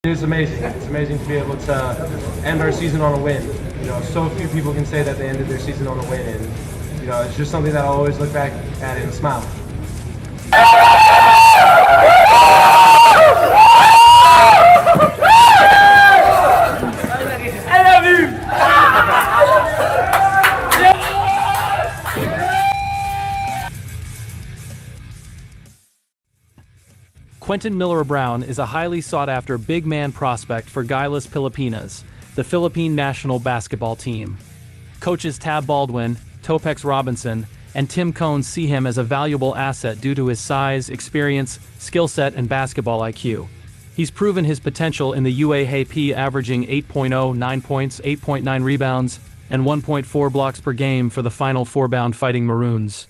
It's amazing. It's amazing to be able to end our season on a win. So few people can say that they ended their season on a win, and it's just something that I'll always look back at and smile. I love you. Quentin Millora is a highly sought-after big man prospect for Gilas Pilipinas, the Philippine national basketball team. Coaches Tab Baldwin, Topex Robinson, and Tim Cone see him as a valuable asset due to his size, experience, skill set, and basketball IQ. He's proven his potential in the UAAP, averaging 8.0, 9 points, 8.9 rebounds, and 1.4 blocks per game for the Final Four-bound Fighting Maroons.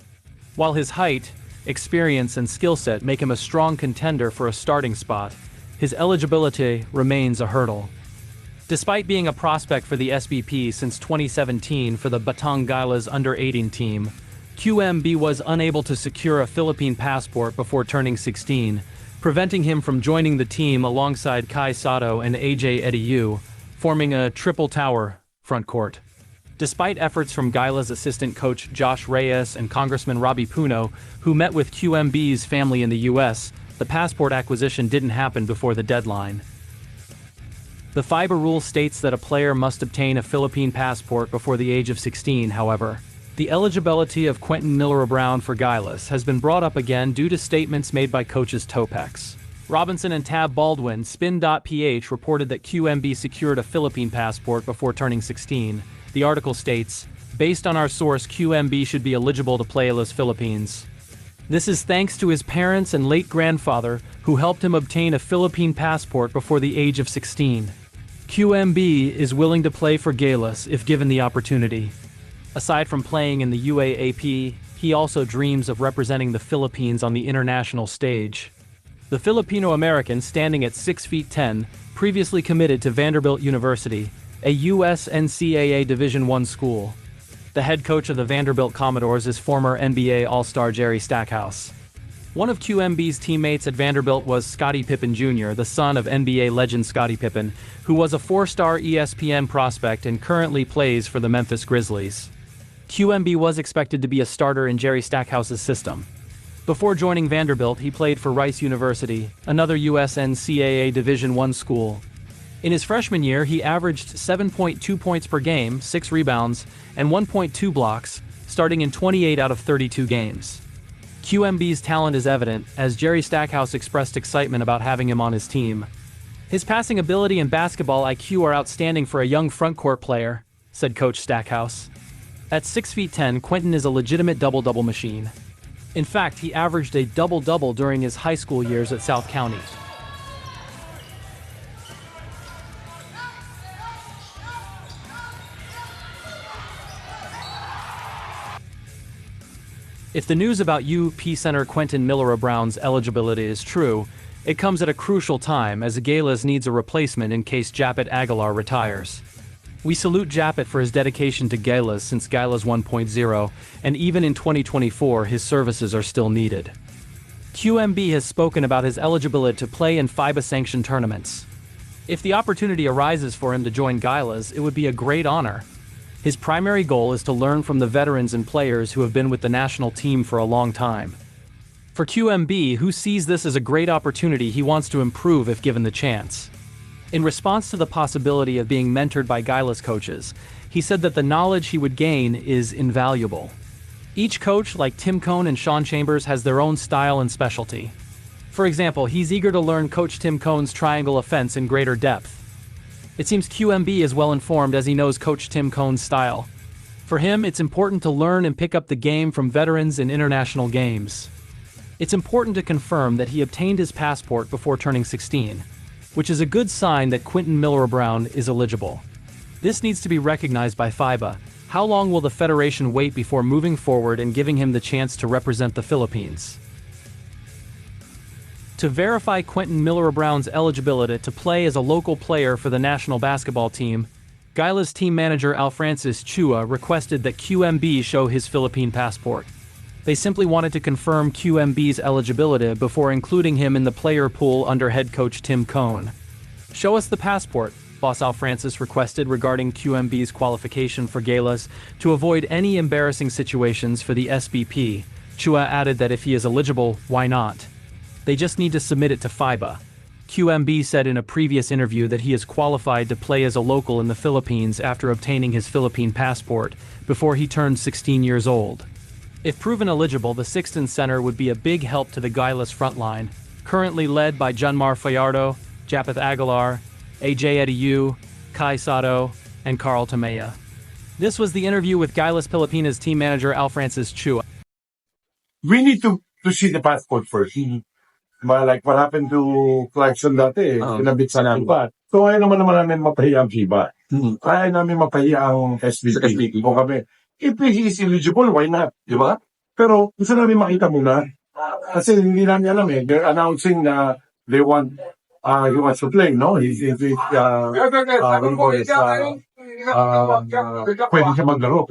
While his height, experience, and skill set make him a strong contender for a starting spot, his eligibility remains a hurdle. Despite being a prospect for the SBP since 2017 for the Batang Gilas under-18 team, QMB was unable to secure a Philippine passport before turning 16, preventing him from joining the team alongside Kai Sato and AJ Ediu, forming a triple tower front court. Despite efforts from Gilas assistant coach Josh Reyes and Congressman Robbie Puno, who met with QMB's family in the U.S., the passport acquisition didn't happen before the deadline. The FIBA rule states that a player must obtain a Philippine passport before the age of 16, however. The eligibility of Quentin Millora for Gilas has been brought up again due to statements made by coaches Topex Robinson and Tab Baldwin. Spin.ph reported that QMB secured a Philippine passport before turning 16. The article states, "Based on our source, QMB should be eligible to play Los Philippines. This is thanks to his parents and late grandfather, who helped him obtain a Philippine passport before the age of 16. QMB is willing to play for Gilas if given the opportunity. Aside from playing in the UAAP, he also dreams of representing the Philippines on the international stage." The Filipino-American, standing at 6 feet 10, previously committed to Vanderbilt University, a U.S. NCAA Division I school. The head coach of the Vanderbilt Commodores is former NBA All-Star Jerry Stackhouse. One of QMB's teammates at Vanderbilt was Scottie Pippen Jr., the son of NBA legend Scottie Pippen, who was a four-star ESPN prospect and currently plays for the Memphis Grizzlies. QMB was expected to be a starter in Jerry Stackhouse's system. Before joining Vanderbilt, he played for Rice University, another U.S. NCAA Division I school. In his freshman year, he averaged 7.2 points per game, 6 rebounds, and 1.2 blocks, starting in 28 out of 32 games. QMB's talent is evident, as Jerry Stackhouse expressed excitement about having him on his team. "His passing ability and basketball IQ are outstanding for a young frontcourt player," said Coach Stackhouse. At 6 feet 10, Quentin is a legitimate double-double machine. In fact, he averaged a double-double during his high school years at South County. If the news about UP center Quentin Millora-Brown's eligibility is true, it comes at a crucial time as Gilas needs a replacement in case Japet Aguilar retires. We salute Japet for his dedication to Gilas since Gilas 1.0, and even in 2024 his services are still needed. QMB has spoken about his eligibility to play in FIBA-sanctioned tournaments. If the opportunity arises for him to join Gilas, it would be a great honor. His primary goal is to learn from the veterans and players who have been with the national team for a long time. For QMB, who sees this as a great opportunity, he wants to improve if given the chance. In response to the possibility of being mentored by Gilas coaches, he said that the knowledge he would gain is invaluable. Each coach, like Tim Cone and Sean Chambers, has their own style and specialty. For example, he's eager to learn Coach Tim Cone's triangle offense in greater depth. It seems QMB is well informed as he knows Coach Tim Cone's style. For him, it's important to learn and pick up the game from veterans in international games. It's important to confirm that he obtained his passport before turning 16, which is a good sign that Quentin Millora is eligible. This needs to be recognized by FIBA. How long will the Federation wait before moving forward and giving him the chance to represent the Philippines? To verify Quentin Millora-Brown's eligibility to play as a local player for the national basketball team, Gilas team manager Alfrancis Chua requested that QMB show his Philippine passport. They simply wanted to confirm QMB's eligibility before including him in the player pool under head coach Tim Cone. Show us the passport, Boss Al Francis requested regarding QMB's qualification for Gilas to avoid any embarrassing situations for the SBP. Chua added that if he is eligible, why not? They just need to submit it to FIBA. QMB said in a previous interview that he is qualified to play as a local in the Philippines after obtaining his Philippine passport before he turned 16 years old. If proven eligible, the Sixton Center would be a big help to the Gilas front line, currently led by Junmar Fajardo, Japeth Aguilar, AJ Ediu, Kai Sato, and Carl Tamaya. This was the interview with Gilas Pilipinas team manager Al Francis Chua. We need to see the passport first. Like what happened to Clarkson dati, kinabit sa FIBA. So ayaw naman namin mapahiya ang FIBA. Ayaw namin mapahiya ang SBP. O kami, if he is eligible, why not? Di ba? Pero gusto namin makita muna. Kasi hindi namin alam eh. They're announcing na they want, he wants to play, no? Pwede siya maglaro.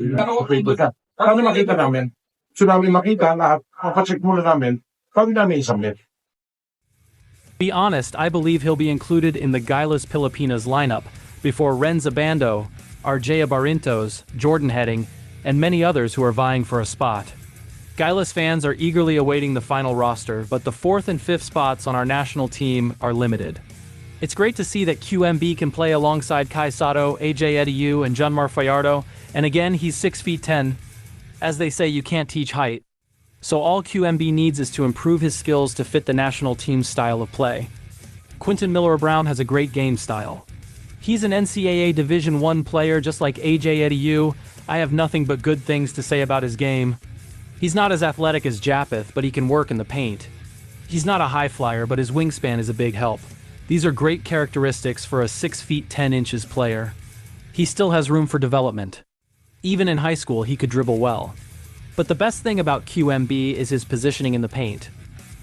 Paano makita namin? Gusto namin makita lahat. Papacheck muna namin. Paano namin isubmit? To be honest, I believe he'll be included in the Gilas Pilipinas lineup before Renza Bando, Arjea Barintos, Jordan Heading, and many others who are vying for a spot. Gilas fans are eagerly awaiting the final roster, but the 4th and 5th spots on our national team are limited. It's great to see that QMB can play alongside Kai Sato, AJ Ediu, and Junmar Fajardo, and again, he's 6'10". As they say, you can't teach height. So all QMB needs is to improve his skills to fit the national team's style of play. Quentin Millora has a great game style. He's an NCAA Division I player just like AJ Ediu. I have nothing but good things to say about his game. He's not as athletic as Japeth, but he can work in the paint. He's not a high flyer, but his wingspan is a big help. These are great characteristics for a 6 feet 10 inches player. He still has room for development. Even in high school, he could dribble well. But the best thing about QMB is his positioning in the paint.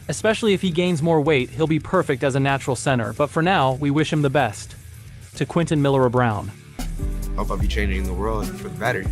Especially if he gains more weight, he'll be perfect as a natural center, but for now, we wish him the best. To Quentin Millora. Hope I'll be changing the world for the better.